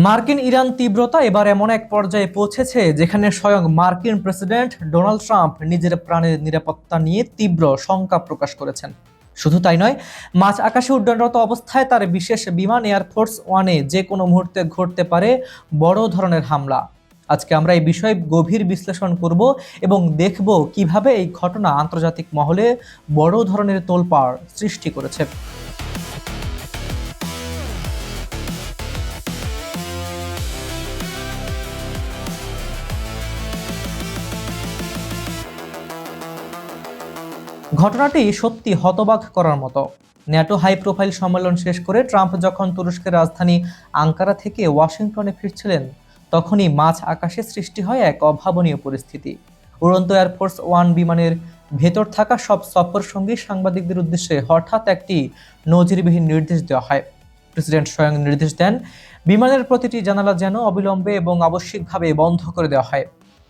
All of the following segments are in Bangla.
মার্কিন ইরান তীব্রতা এবার এমন এক পর্যায়ে পৌঁছেছে যেখানে স্বয়ং মার্কিন প্রেসিডেন্ট ডোনাল্ড ট্রাম্প নিজের প্রাণের নিরাপত্তা নিয়ে তীব্র শঙ্কা প্রকাশ করেছেন। শুধু তাই নয়, মাঝ আকাশে উড্ডয়নরত অবস্থায় তার বিশেষ বিমান এয়ারফোর্স ওয়ানে যে কোনো মুহূর্তে ঘটতে পারে বড় ধরনের হামলা। আজকে আমরা এই বিষয়ে গভীর বিশ্লেষণ করব এবং দেখব কিভাবে এই ঘটনা আন্তর্জাতিক মহলে বড় ধরনের তোলপাড় সৃষ্টি করেছে। ঘটনাটি সত্যি হতবাক করার মতো। ন্যাটো হাই প্রোফাইল সম্মেলন শেষ করে ট্রাম্প যখন তুরস্কের রাজধানী আঙ্কারা থেকে ওয়াশিংটনে ফিরছিলেন, তখনই মাঝ আকাশে সৃষ্টি হয় এক অভাবনীয় পরিস্থিতি। উড়ন্ত এয়ারফোর্স ওয়ান বিমানের ভেতর থাকা সব সফর সঙ্গী সাংবাদিকদের উদ্দেশ্যে হঠাৎ একটি নজিরবিহীন নির্দেশ দেওয়া হয়। প্রেসিডেন্ট স্বয়ং নির্দেশ দেন বিমানের প্রতিটি জানালা যেন অবিলম্বে এবং আবশ্যিকভাবে বন্ধ করে দেওয়া হয়।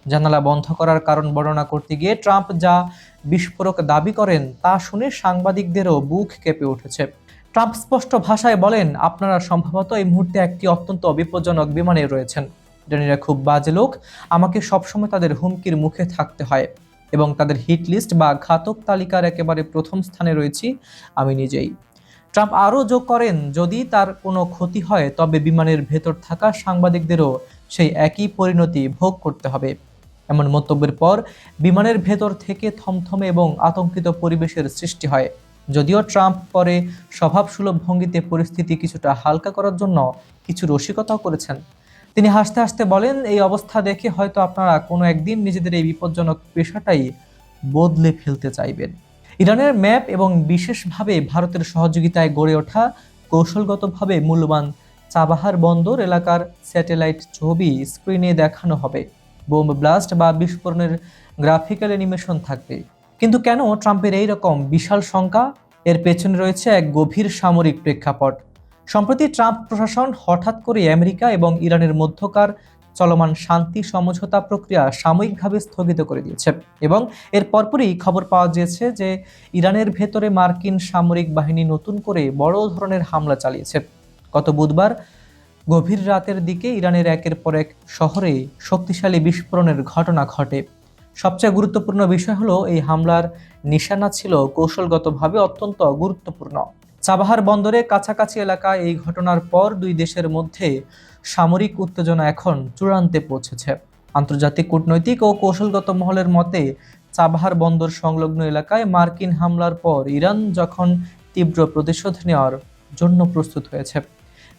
জানালা বন্ধ করার কারণ বর্ণনা করতে গিয়ে ট্রাম্প যা বিস্ফোরক দাবি করেন তা শুনে সাংবাদিকদেরও বুক কেঁপে উঠেছে। ট্রাম্প স্পষ্ট ভাষায় বলেন, আপনারা সম্ভবত এই মুহূর্তে একটি অত্যন্ত বিপজ্জনক বিমানে রয়েছেন। ইরানিরা খুব বাজে লোক, আমাকে সবসময় তাদের হুমকির মুখে থাকতে হয় এবং তাদের হিট লিস্ট বা ঘাতক তালিকার একেবারে প্রথম স্থানে রয়েছি আমি নিজেই। ট্রাম্প আরও যোগ করেন, যদি তার কোনো ক্ষতি হয় তবে বিমানের ভেতর থাকা সাংবাদিকদেরও সেই একই পরিণতি ভোগ করতে হবে। এমন মন্তব্যের পর বিমানের ভেতর থেকে থমথমে এবং আতঙ্কিত পরিবেশের সৃষ্টি হয়। যদিও ট্রাম্প পরে স্বভাবসুলভ ভঙ্গিতে পরিস্থিতি কিছুটা হালকা করার জন্য কিছু রসিকতাও করেছেন। তিনি হাসতে হাসতে বলেন, এই অবস্থা দেখে হয়তো আপনারা কোনো একদিন নিজেদের এই বিপজ্জনক পেশাটাই বদলে ফেলতে চাইবেন। ইরানের ম্যাপ এবং বিশেষভাবে ভারতের সহযোগিতায় গড়ে ওঠা কৌশলগতভাবে মূল্যবান চাবাহার বন্দর এলাকার স্যাটেলাইট ছবি স্ক্রিনে দেখানো হবে। বোম ব্লাস্ট বা বিস্ফোরণের গ্রাফিক্যাল অ্যানিমেশন থাকবে। কিন্তু কেন ট্রাম্পের এই রকম বিশাল শঙ্কা? এর পেছনে রয়েছে এক গভীর সামরিক প্রেক্ষাপট। সম্প্রতি ট্রাম্প প্রশাসন হঠাৎ করে আমেরিকা এবং ইরানের মধ্যকার চলমান শান্তি সমঝোতা প্রক্রিয়া সাময়িকভাবে স্থগিত করে দিয়েছে এবং এর পরপরই খবর পাওয়া গিয়েছে যে ইরানের ভেতরে মার্কিন সামরিক বাহিনী নতুন করে বড় ধরনের হামলা চালিয়েছে। গত বুধবার গভীর রাতের দিকে ইরানের একের পর এক শহরে শক্তিশালী বিস্ফোরণের ঘটনা ঘটে। সবচেয়ে গুরুত্বপূর্ণ বিষয় হলো, এই হামলার নিশানা ছিল কৌশলগতভাবে অত্যন্ত গুরুত্বপূর্ণ। চাবাহার বন্দরে কাছাকাছি এলাকায় এই ঘটনার পর দুই দেশের মধ্যে সামরিক উত্তেজনা এখন চূড়ান্তে পৌঁছেছে। আন্তর্জাতিক কূটনৈতিক ও কৌশলগত মহলের মতে, চাবাহার বন্দর সংলগ্ন এলাকায় মার্কিন হামলার পর ইরান যখন তীব্র প্রতিশোধ নেওয়ার জন্য প্রস্তুত হয়েছে।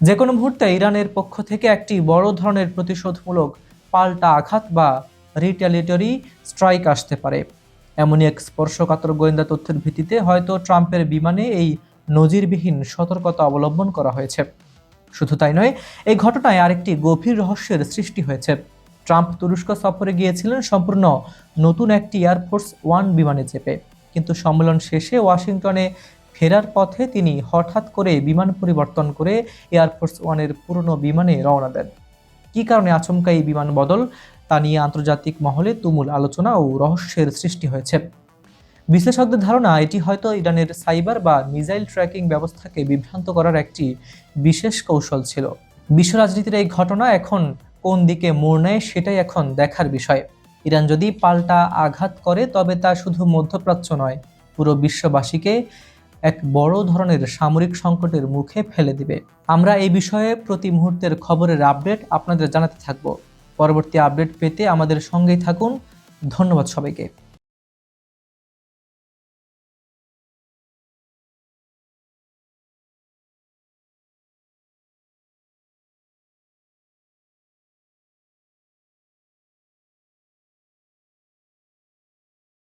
যে কোনো মুহূর্তে ইরানের পক্ষ থেকে একটি বড় ধরনের প্রতিশোধমূলক পাল্টা আঘাত বা রিটালিটরি স্ট্রাইক আসতে পারে। এমনই এক স্পর্শকাতর গোয়েন্দা তথ্যের ভিত্তিতে হয়তো ট্রাম্পের বিমানে এই নজিরবিহীন সতর্কতা অবলম্বন করা হয়েছে। শুধু তাই নয়, এই ঘটনায় আরেকটি গভীর রহস্যের সৃষ্টি হয়েছে। ট্রাম্প তুরস্ক সফরে গিয়েছিলেন সম্পূর্ণ নতুন একটি এয়ারফোর্স ওয়ান বিমানে চেপে, কিন্তু সম্মেলন শেষে ওয়াশিংটনে ফেরার পথে তিনি হঠাৎ করে বিমান পরিবর্তন করে এয়ারফোর্স ওয়ানের পুরনো বিমানে রওনা দেন। কী কারণে আচমকা এই বিমান বদল, তা নিয়ে আন্তর্জাতিক মহলে তুমুল আলোচনা ও রহস্যের সৃষ্টি হয়েছে। বিশ্লেষকদের ধারণা, এটি হয়তো ইরানের সাইবার বা মিসাইল ট্র্যাকিং ব্যবস্থাকে বিভ্রান্ত করার একটি বিশেষ কৌশল ছিল। বিশ্ব রাজনীতির এই ঘটনা এখন কোন দিকে মোড় নেয় সেটাই এখন দেখার বিষয়। ইরান যদি পাল্টা আঘাত করে তবে তা শুধু মধ্যপ্রাচ্য নয়, পুরো বিশ্ববাসীকে এক বড় ধরনের সামরিক সংকটের মুখে ফেলে দিবে। আমরা এই বিষয়ে প্রতি মুহূর্তের খবরের আপডেট আপনাদের জানাতে থাকব। পরবর্তী আপডেট পেতে আমাদের সঙ্গেই থাকুন। ধন্যবাদ সবাইকে।